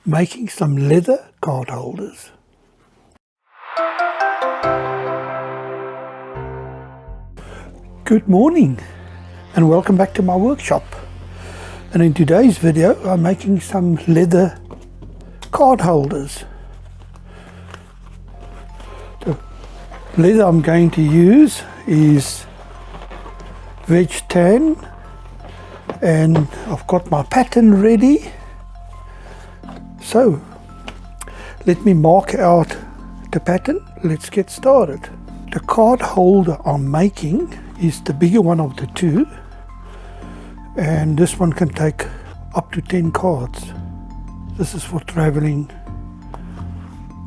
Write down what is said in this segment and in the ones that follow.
making some leather card holders. Good morning and welcome back to my workshop. And in today's video I'm making some leather card holders. The leather I'm going to use is veg tan, and I've got my pattern ready. So let me mark out the pattern. Let's get started. The card holder I'm making is the bigger one of the two, and this one can take up to 10 cards. This is for traveling.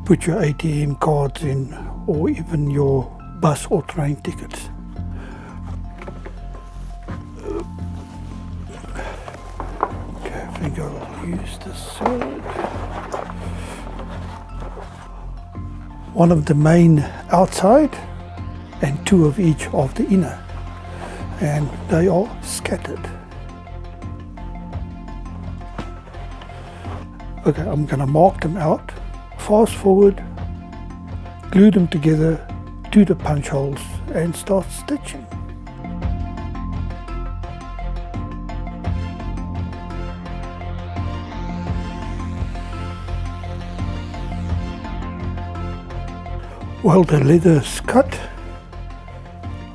Put your ATM cards in, or even your bus or train tickets. Okay, I think I'll use this sword. One of the main outside and two of each of the inner, and they are scattered. Okay, I'm going to mark them out, fast forward, glue them together to the punch holes and start stitching. While the leather is cut,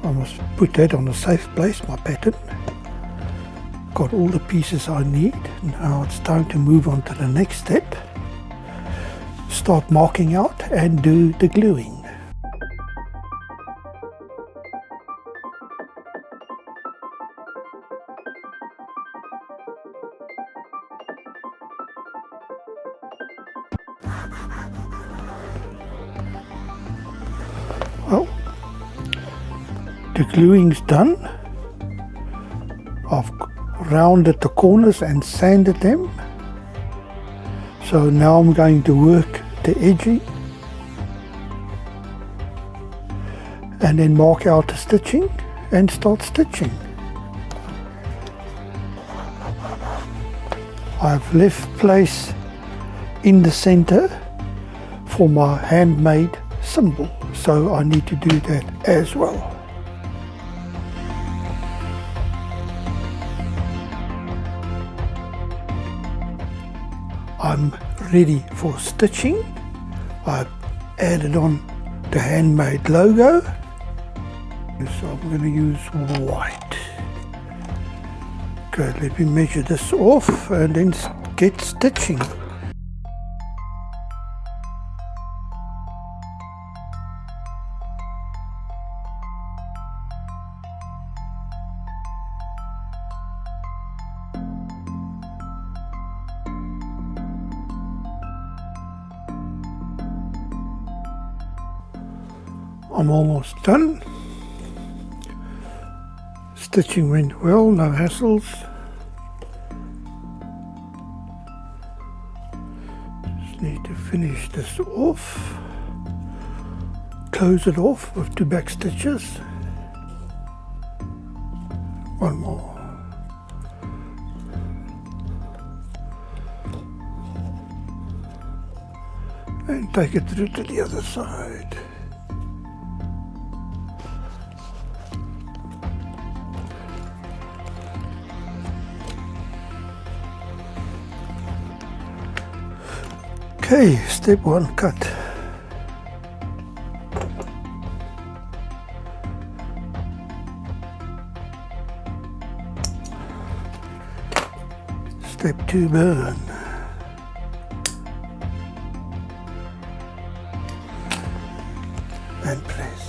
I must put that on a safe place, my pattern. Got all the pieces I need. Now it's time to move on to the next step. Start marking out and do the gluing. Well, the gluing's done. I've rounded the corners and sanded them. So now I'm going to work the edging and then mark out the stitching and start stitching. I've left place in the center for my handmade symbol, so I need to do that as well. I'm ready for stitching. I've added on the handmade logo, so I'm going to use white. Okay, let me measure this off and then get stitching. I'm almost done. Stitching went well, no hassles. Just need to finish this off. Close it off with 2 back stitches. One more. And take it through to the other side. Okay, step 1 cut. Step 2 burn. And press.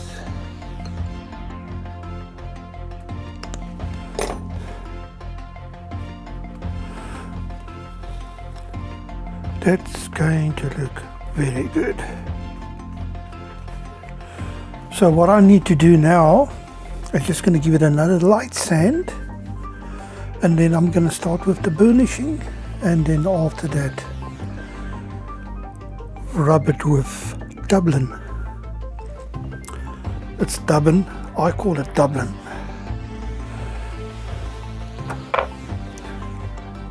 That's going to look very good. So what I need to do now, I'm just going to give it another light sand, and then I'm going to start with the burnishing, and then after that rub it with Dublin. It's Dublin, I call it Dublin.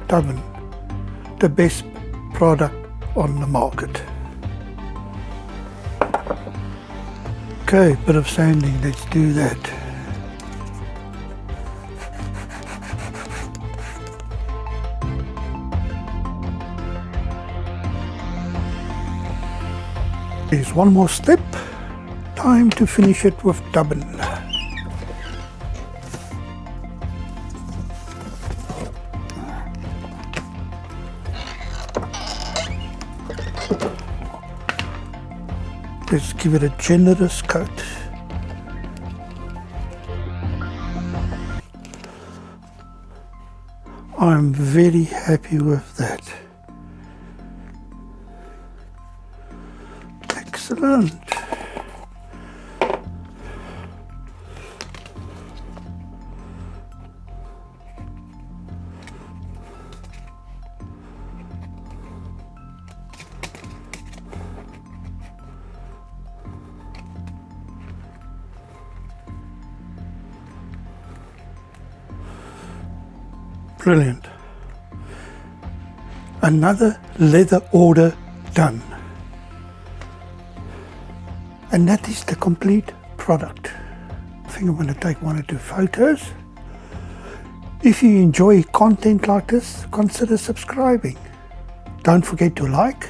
Dublin, the best product on the market. Okay, bit of sanding, let's do that. There's one more step, time to finish it with dubbing. Let's give it a generous coat. I'm very happy with that. Excellent. Brilliant. Another leather order done. And that is the complete product. I think I'm going to take 1 or 2 photos. If you enjoy content like this, consider subscribing. Don't forget to like.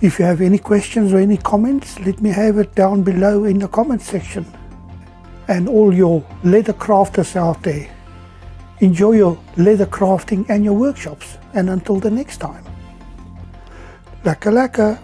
If you have any questions or any comments, let me have it down below in the comment section. And all your leather crafters out there, enjoy your leather crafting and your workshops. And until the next time, laka laka.